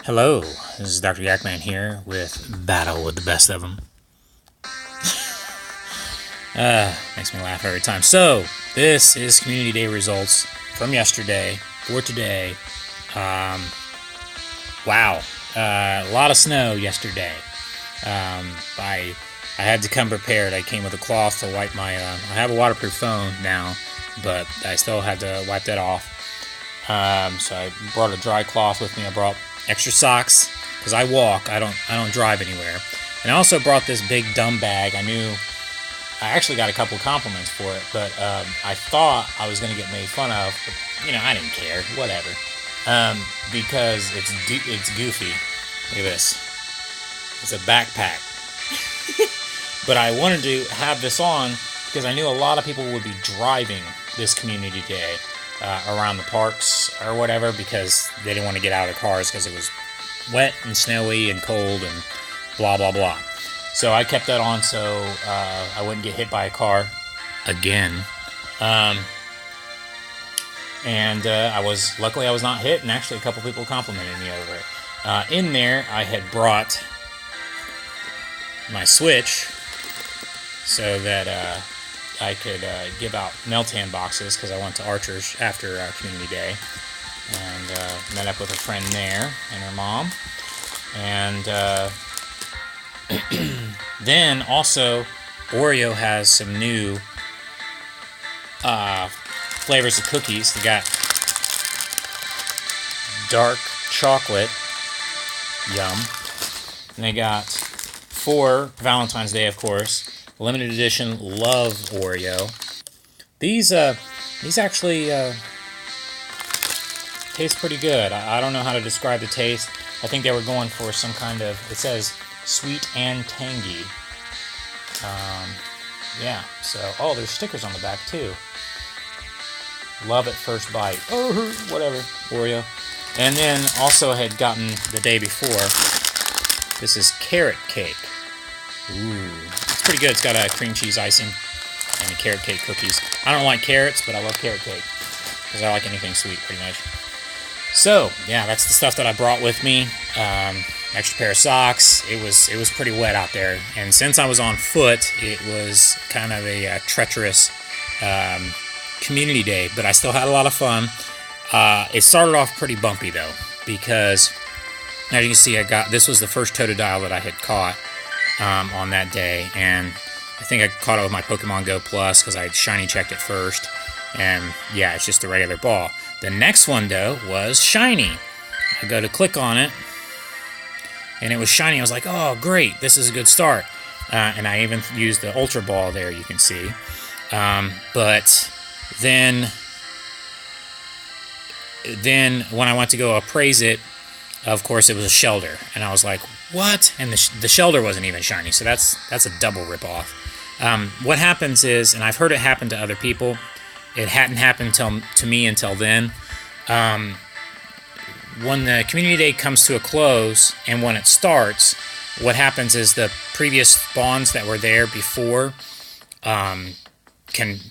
Hello, this is Dr. Yakman here with Battle with the Best of Them. Makes me laugh every time. So, this is Community Day results from yesterday for today. Wow, a lot of snow yesterday. I had to come prepared. I came with a cloth to wipe my. I have a waterproof phone now, but I still had to wipe that off. So I brought a dry cloth with me. I brought extra socks because I walk. I don't drive anywhere. And I also brought this big dumb bag. I actually got a couple of compliments for it, but I thought I was going to get made fun of. But, I didn't care. Whatever. Because it's goofy. Look at this. It's a backpack. But I wanted to have this on because I knew a lot of people would be driving this community day around the parks or whatever because they didn't want to get out of their cars because it was wet and snowy and cold and blah blah blah. So I kept that on so I wouldn't get hit by a car again. Luckily I was not hit, and actually a couple people complimented me over it. In there I had brought my Switch so that I could give out Meltan boxes because I went to Archer's after Community Day and met up with a friend there and her mom. And then also Oreo has some new flavors of cookies. They got dark chocolate, yum. And they got for Valentine's Day, of course, limited edition Love Oreo. These actually taste pretty good. I don't know how to describe the taste. I think they were going for some kind of, it says sweet and tangy. Yeah, so, there's stickers on the back too. Love at first bite. Oh, whatever, Oreo. And then also I had gotten the day before, this is carrot cake. Ooh, it's pretty good. It's got a cream cheese icing and a carrot cake cookies. I don't like carrots, but I love carrot cake because I like anything sweet pretty much. So, yeah, that's the stuff that I brought with me. Extra pair of socks. It was pretty wet out there. And since I was on foot, it was kind of a treacherous community day, but I still had a lot of fun. It started off pretty bumpy, though, because, as you can see, this was the first Totodile that I had caught on that day, and I think I caught it with my Pokemon Go Plus because I had shiny checked it first, and yeah, it's just a regular ball. The next one, though, was shiny. I go to click on it, and it was shiny. I was like, oh, great, this is a good start. And I even used the Ultra Ball there, you can see. But then when I went to go appraise it, of course, it was a Shelter. And I was like, what? And the Shelter wasn't even shiny, so that's a double ripoff. What happens is, and I've heard it happen to other people, it hadn't happened to me until then. When the community day comes to a close and when it starts, what happens is the previous spawns that were there before can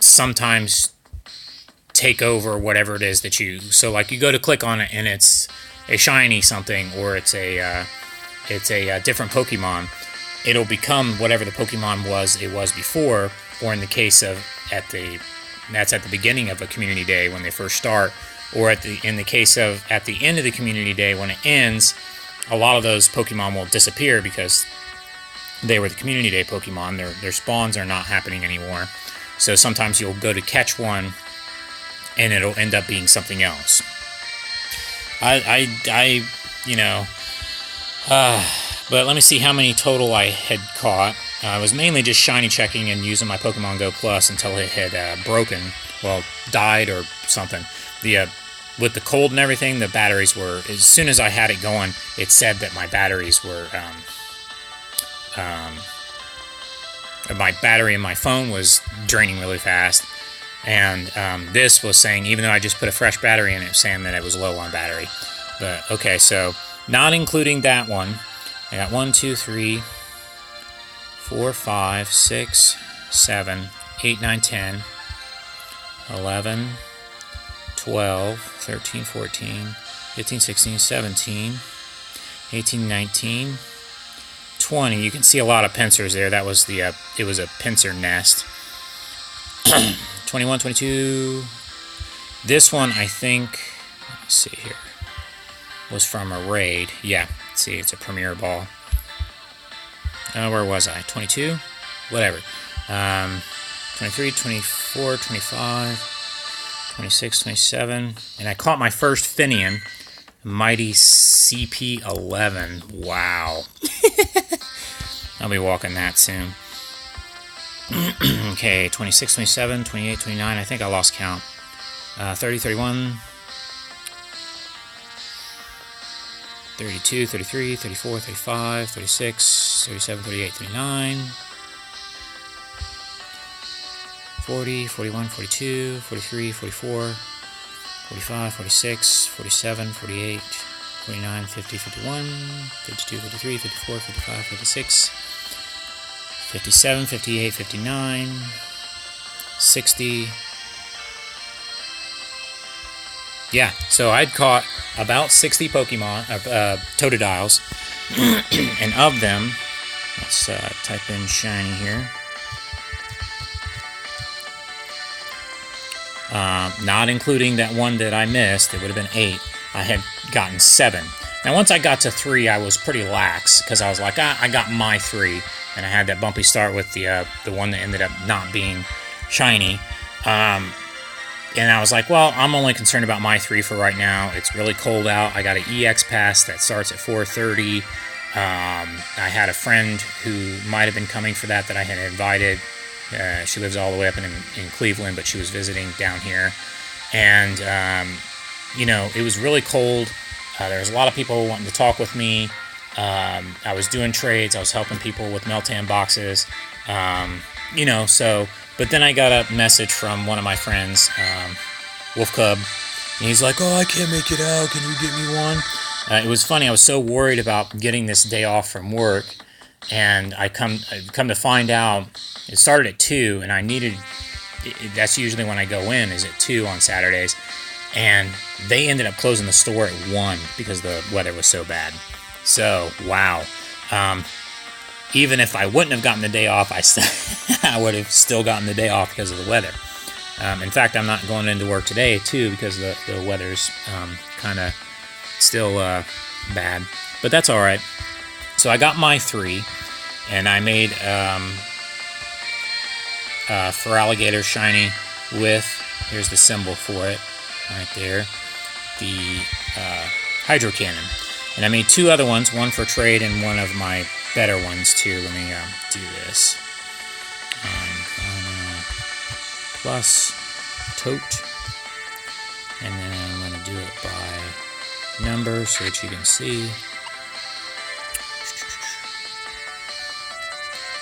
sometimes take over whatever it is that you... So, like, you go to click on it and it's a shiny something, or it's a different Pokemon. It'll become whatever the Pokemon it was before, or in the case of that's at the beginning of a community day when they first start, or in the case of at the end of the community day when it ends, a lot of those Pokemon will disappear because they were the community day Pokemon. Their spawns are not happening anymore. So sometimes you'll go to catch one and it'll end up being something else. But let me see how many total I had caught. I was mainly just shiny checking and using my Pokemon Go Plus until it had died or something. With the cold and everything, the batteries were, as soon as I had it going, it said that my batteries were, my battery in my phone was draining really fast. And this was saying, even though I just put a fresh battery in it, saying that it was low on battery. But, okay, so not including that one, I got 1, 2, 3, 4, 5, 6, 7, 8, 9, 10, 11, 12, 13, 14, 15, 16, 17. 18, 19, 20. You can see a lot of pincers there. That was the it was a pincer nest. 21, 22. This one, I think, let me see here, was from a raid. Yeah, see, it's a premier ball. Where was I? 22? Whatever. 23, 24, 25, 26, 27. And I caught my first Finian, Mighty CP11. Wow. I'll be walking that soon. Okay, 26, 27, 28, 29. I think I lost count. 30, 31. 32, 33, 34, 35, 36, 37, 38, 39, 40, 41, 42, 43, 44, 45, 46, 47, 48, 49, 50, 51, 52, 53, 54, 55, 56, 57, 58, 59, 60. Yeah, so I'd caught about 60 Pokemon, Totodiles, and of them, let's type in shiny here. Not including that one that I missed, it would have been 8. I had gotten 7. Now, once I got to 3, I was pretty lax because I was like, I got my 3, and I had that bumpy start with the one that ended up not being shiny. And I was like, well, I'm only concerned about my 3 for right now. It's really cold out. I got an EX pass that starts at 4:30. I had a friend who might have been coming for that I had invited. She lives all the way up in Cleveland, but she was visiting down here. And, you know, it was really cold. There was a lot of people wanting to talk with me. I was doing trades. I was helping people with Meltan boxes. You know, so... But then I got a message from one of my friends, Wolf Cub, and he's like, oh, I can't make it out. Can you get me one? It was funny. I was so worried about getting this day off from work, and I come to find out it started at 2, and I needed, that's usually when I go in, is at 2 on Saturdays, and they ended up closing the store at 1 because the weather was so bad. So, wow. Even if I wouldn't have gotten the day off, I would have still gotten the day off because of the weather. In fact, I'm not going into work today, too, because the weather's kind of still bad. But that's all right. So I got my 3, and I made for alligator shiny with, here's the symbol for it, right there, the hydro cannon. And I made 2 other ones, one for trade and one of my better ones too. Let me do this. I'm gonna plus tote, and then I'm gonna do it by number so that you can see.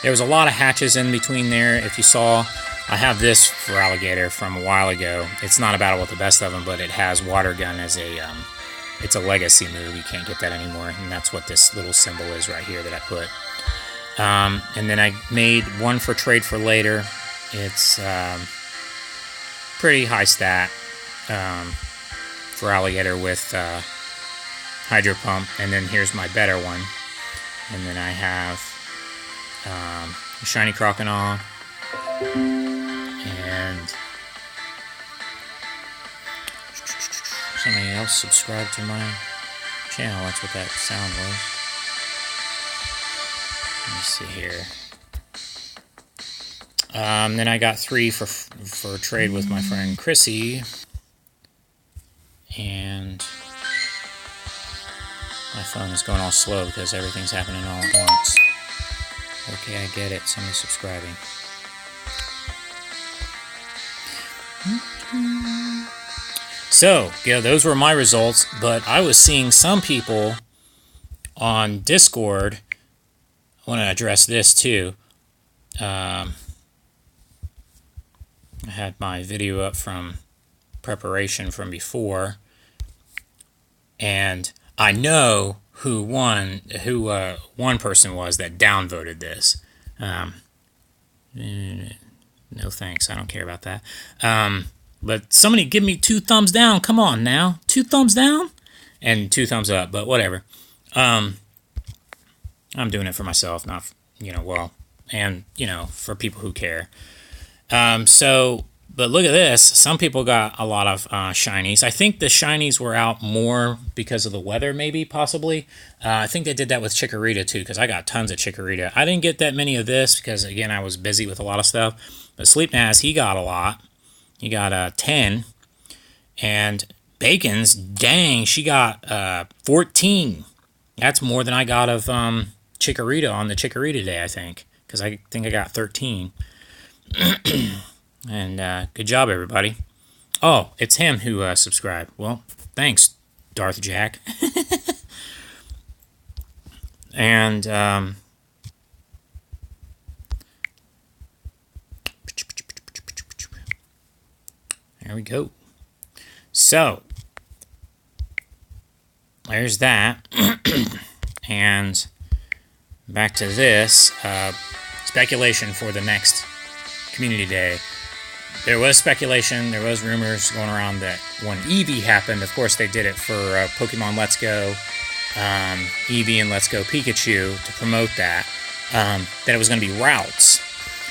There was a lot of hatches in between there. If you saw, I have this for alligator from a while ago. It's not a battle with the best of them, but it has water gun as a it's a legacy move. You can't get that anymore, and that's what this little symbol is right here that I put. And then I made one for trade for later. It's pretty high stat for alligator with hydro pump. And then here's my better one. And then I have a shiny crocodile and somebody else subscribed to my channel. That's what that sound was. Let me see here. Then I got 3 for trade with my friend Chrissy. And my phone is going all slow because everything's happening all at once. Okay, I get it. Somebody's subscribing. So, yeah, those were my results, but I was seeing some people on Discord. I want to address this too. I had my video up from preparation from before, and I know who one person was that downvoted this. No thanks, I don't care about that. But somebody give me 2 thumbs down. Come on now, 2 thumbs down and 2 thumbs up. But whatever. I'm doing it for myself, not, well, and, for people who care. But look at this. Some people got a lot of shinies. I think the shinies were out more because of the weather, maybe, possibly. I think they did that with Chikorita, too, because I got tons of Chikorita. I didn't get that many of this because, again, I was busy with a lot of stuff. But Sleepnaz, he got a lot. He got 10. And Bacon's, dang, she got 14. That's more than I got of Chikorita on the Chikorita day, I think. Because I think I got 13. And good job, everybody. Oh, it's him who subscribed. Well, thanks, Darth Jack. And there we go. So there's that. And back to this speculation for the next community day. There was speculation, there was rumors going around that when Eevee happened, of course they did it for Pokemon Let's Go, Eevee and Let's Go Pikachu to promote that it was going to be routes.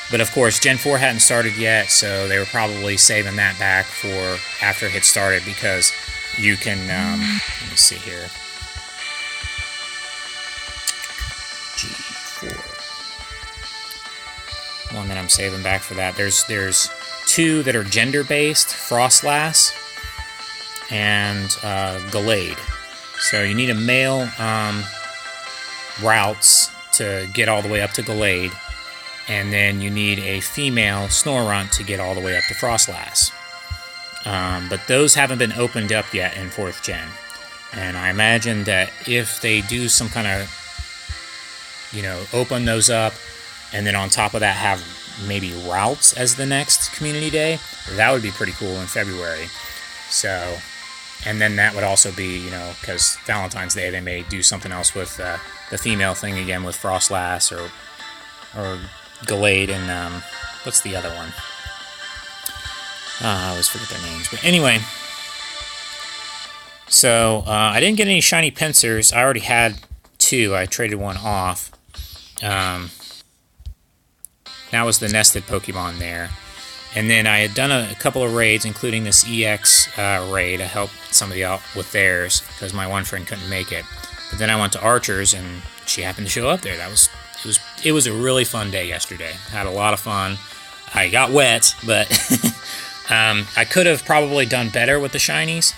But of course Gen 4 hadn't started yet, so they were probably saving that back for after it had started, because you can, let me see here, G4. One that I'm saving back for that. There's 2 that are gender-based, Frostlass and Gallade. So you need a male routes to get all the way up to Gallade, and then you need a female Snorunt to get all the way up to Frostlass. But those haven't been opened up yet in 4th Gen. And I imagine that if they do some kind of, open those up, and then on top of that have maybe routes as the next community day, that would be pretty cool in February. So, and then that would also be, because Valentine's Day they may do something else with the female thing again with Frostlass or Gallade and what's the other one? I always forget their names. But anyway, so I didn't get any shiny Pincers. I already had 2. I traded one off. That was the nested Pokemon there. And then I had done a couple of raids, including this EX raid. I helped somebody out with theirs because my one friend couldn't make it. But then I went to Archer's, and she happened to show up there. It was a really fun day yesterday. Had a lot of fun. I got wet, but I could have probably done better with the shinies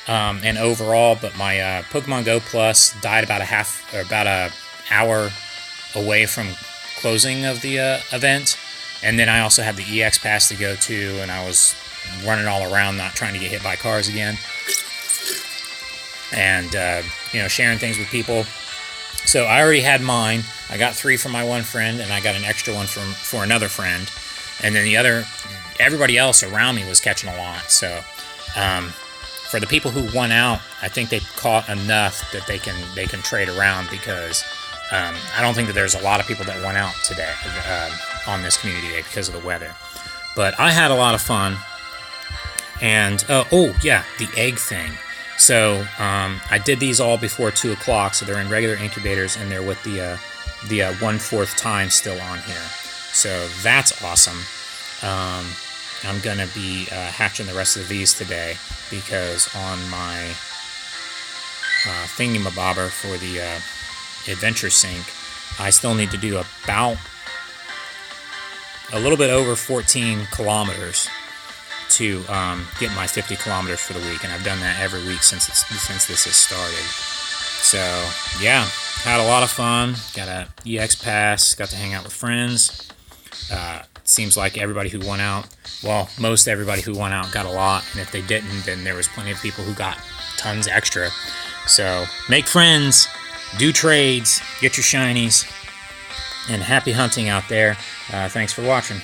and overall. But my Pokemon Go Plus died about an hour away from closing of the event, and then I also had the EX pass to go to, and I was running all around not trying to get hit by cars again, and sharing things with people. So I already had mine. I got 3 from my one friend, and I got an extra one for another friend, and then everybody else around me was catching a lot. So for the people who won out, I think they caught enough that they can trade around, because I don't think that there's a lot of people that went out today on this community day because of the weather. But I had a lot of fun. And, the egg thing. So I did these all before 2 o'clock, so they're in regular incubators, and they're with the 1/4 time still on here. So that's awesome. I'm going to be hatching the rest of these today, because on my thingamabobber for the Adventure Sync, I still need to do about a little bit over 14 kilometers to get my 50 kilometers for the week, and I've done that every week since this has started. So yeah, had a lot of fun. Got a EX pass, got to hang out with friends. Seems like everybody who won out, well, most everybody who won out got a lot, and if they didn't, then there was plenty of people who got tons extra. So make friends, do trades, get your shinies, and happy hunting out there. Thanks for watching.